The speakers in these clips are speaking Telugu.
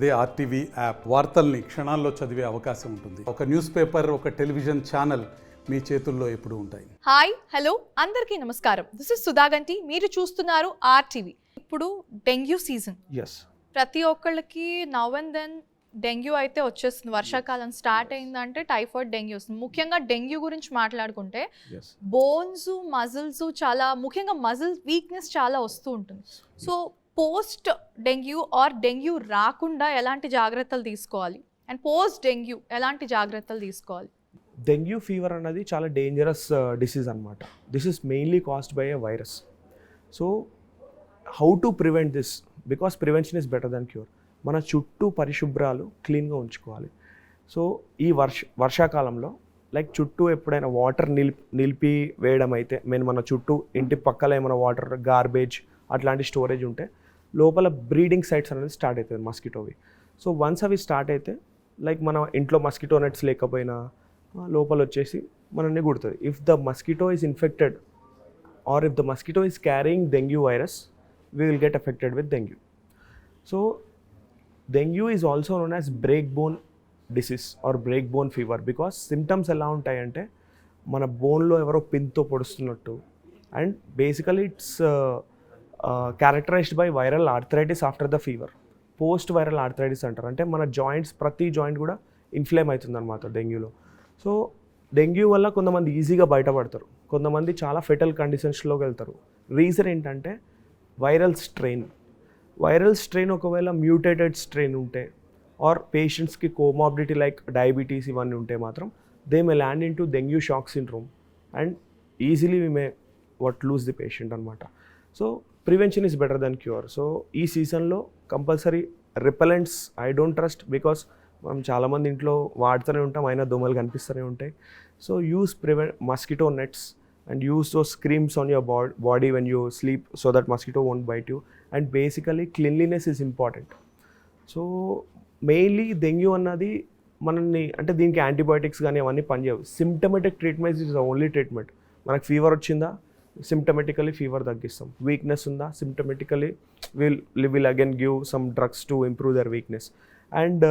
అదే ఆర్టీవీ యాప్ వార్తల్ని క్షణాల్లో చదివే అవకాశం ఉంటుంది. ఒక న్యూస్ పేపర్, ఒక టెలివిజన్ ఛానల్ మీ చేతుల్లో ఎప్పుడూ ఉంటాయి. హాయ్ హలో అందరికీ నమస్కారం. This is Sudhaganti. మీరు చూస్తున్నారు ఆర్టీవీ. ఇప్పుడు డెంగ్యూ సీజన్. ప్రతి ఒక్కళ్ళకి నవ్ అండ్ దెన్ డెంగ్యూ అయితే వచ్చేస్తుంది. వర్షాకాలం స్టార్ట్ అయిందంటే టైఫాయిడ్, డెంగ్యూ వస్తుంది. ముఖ్యంగా డెంగ్యూ గురించి మాట్లాడుకుంటే బోన్స్, మజిల్స్ చాలా ముఖ్యంగా మజిల్ వీక్నెస్ చాలా వస్తూ ఉంటుంది. So post dengue or dengue రాకుండా ఎలాంటి జాగ్రత్తలు తీసుకోవాలి అండ్ పోస్ట్ డెంగ్యూ ఎలాంటి జాగ్రత్తలు తీసుకోవాలి? డెంగ్యూ ఫీవర్ అన్నది చాలా డేంజరస్ డిసీజ్ అనమాట. This is mainly caused by a virus. So how to prevent this? Because prevention is better then cure. మన చుట్టూ పరిశుభ్రాలు క్లీన్గా ఉంచుకోవాలి. సో ఈ వర్షాకాలంలో లైక్ చుట్టూ ఎప్పుడైనా వాటర్ నిలిపి వేయడం అయితే మన చుట్టూ ఇంటి పక్కల ఏమైనా వాటర్, గార్బేజ్ అట్లాంటి స్టోరేజ్ ఉంటే లోపల బ్రీడింగ్ సైట్స్ అనేది స్టార్ట్ అవుతుంది మస్కిటోవి. సో వన్స్ అవి స్టార్ట్ అయితే లైక్ మన ఇంట్లో మస్కిటో నెట్స్ లేకపోయినా లోపల వచ్చేసి మనల్ని కుడుతుంది. If the mosquito is infected or if the mosquito is carrying dengue virus, we will get affected with dengue. So dengue is also known as break bone disease or break bone fever. Because symptoms ఎలా ఉంటాయంటే మన బోన్లో ఎవరో పిన్తో పొడుస్తున్నట్టు, and basically it's characterized by viral arthritis after the fever. Post viral arthritis అంటారు. అంటే మన జాయింట్స్, ప్రతి జాయింట్ కూడా ఇన్ఫ్లేమ్ అవుతుంది అనమాట డెంగ్యూలో. సో డెంగ్యూ వల్ల కొంతమంది ఈజీగా బయటపడతారు, కొంతమంది చాలా ఫెటల్ కండిషన్స్లోకి వెళ్తారు. రీజన్ ఏంటంటే వైరల్ స్ట్రెయిన్ ఒకవేళ మ్యూటేటెడ్ స్ట్రెయిన్ ఉంటే ఆర్ పేషెంట్స్కి కోమార్బిడిటీ లైక్ డయాబెటీస్ ఇవన్నీ ఉంటే మాత్రం they may land into dengue shock syndrome and easily we may lose the patient అనమాట. So prevention is better then cure. So ఈ సీజన్లో compulsory repellents I don't trust, because మనం చాలామంది ఇంట్లో వాడుతూనే ఉంటాం, అయినా దోమలు కనిపిస్తూనే ఉంటాయి. So use mosquito nets and use those creams on your body when you sleep so that mosquito won't bite you. And basically cleanliness is important. So mainly dengue అన్నది మనల్ని, అంటే దీనికి యాంటీబయాటిక్స్ కానీ అవన్నీ పనిచేయవు. Symptomatic treatment is the only treatment. మనకు ఫీవర్ వచ్చిందా, సిమ్టమెటికలీ ఫీవర్ తగ్గిస్తాం. వీక్నెస్ ఉందా, symptomatically will again give some drugs to improve their weakness. And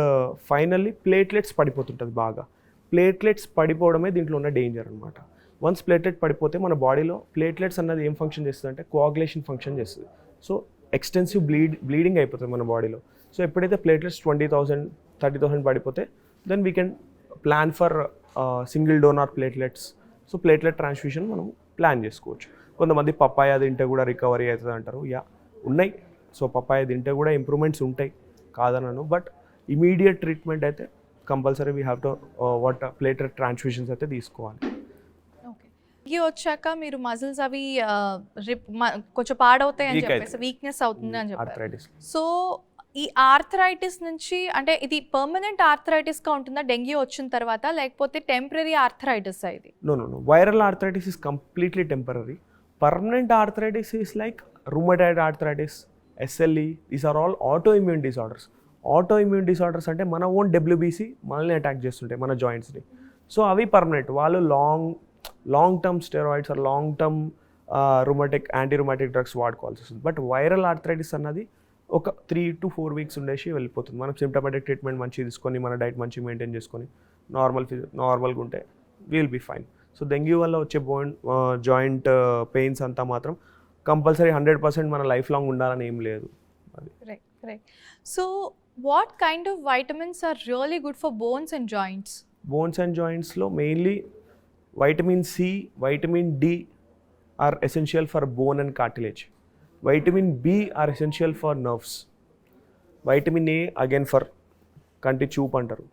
finally platelets పడిపోతుంటుంది బాగా. ప్లేట్లెట్స్ పడిపోవడమే దీంట్లో ఉన్న డేంజర్ అనమాట. వన్స్ ప్లేట్లెట్ పడిపోతే మన బాడీలో ప్లేట్లెట్స్ అన్నది ఏం ఫంక్షన్ చేస్తుంది అంటే కోఆగులేషన్ ఫంక్షన్ చేస్తుంది. సో ఎక్స్టెన్సివ్ బ్లీడింగ్ అయిపోతుంది మన బాడీలో. సో ఎప్పుడైతే ప్లేట్లెట్స్ 20,000, 30,000 పడిపోతే then we can plan for single donor platelets. So platelet transfusion మనం ప్లాన్ చేసుకోవచ్చు. కొంతమంది పప్పాయ తింటే కూడా రికవరీ అవుతుంది అంటారు. ఉన్నాయి. సో పప్పాయ తింటే కూడా ఇంప్రూవ్మెంట్స్ ఉంటాయి, కాదనను. బట్ ఇమీడియట్ ట్రీట్మెంట్ అయితే compulsory we have to platelet transfusions అయితే తీసుకోవాలి. డెంగ్యూ వచ్చాక మీరు మజిల్స్ అవి కొంచెం పాడవుతాయి అని చెప్పేసి, వీక్నెస్ అవుతుంది అని చెప్పారు. సో ఈ ఆర్థరైటిస్ నుంచి, అంటే ఇది పర్మనెంట్ ఆర్థరైటిస్గా ఉంటుందా డెంగ్యూ వచ్చిన తర్వాత, లేకపోతే టెంపరీ ఆర్థరైటిస్? ఇది no viral arthritis is completely temporary. Permanent arthritis is like rheumatoid arthritis, SLE. These are all autoimmune disorders. Autoimmune disorders అంటే మన ఓన్ WBC మనల్ని అటాక్ చేస్తుంటాయి, మన జాయింట్స్ని. సో అవి పర్మనెంట్. వాళ్ళు long term steroids or long term anti rheumatic drugs వాడుకోవాల్సి వస్తుంది. బట్ వైరల్ ఆర్థరైటిస్ అన్నది ఒక 3 to 4 వీక్స్ ఉండేసి వెళ్ళిపోతుంది. మనం సిమ్టమాటిక్ ట్రీట్మెంట్ మంచిగా తీసుకొని, మన డైట్ మంచిగా మెయింటైన్ చేసుకొని నార్మల్గా ఉంటే will be fine. So dengue వల్ల వచ్చే జాయింట్ పెయిన్స్ అంతా మాత్రం కంపల్సరీ 100% మన లైఫ్ లాంగ్ ఉండాలని ఏం లేదు. Right. So what kind of vitamins are really good for bones and joints? Bones and జాయింట్స్లో mainly vitamin C, vitamin D are essential for bone and cartilage. Vitamin B are essential for nerves. Vitamin A again for కంటి చూపు అంటారు.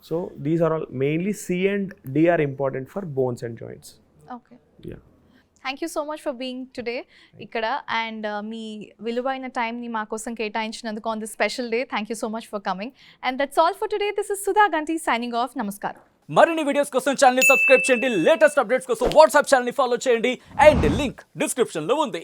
So these are all mainly C and D are important for bones and joints. Okay. Yeah. Thank you so much for being today ఇక్కడ, అండ్ మీ విలువైన టైంని మా కోసం కేటాయించినందుకు on this special day. Thank you so much for coming. And that's all for today. This is Sudha Ganti signing off. నమస్కారం. మరిన్ని వీడియోస్ కోసం ఛానల్ ని సబ్స్క్రైబ్ చేయండి, లేటెస్ట్ అప్డేట్స్ కోసం వాట్సాప్ ఛానల్ ని ఫాలో చేయండి, అండ్ లింక్ డిస్క్రిప్షన్ లో ఉంది.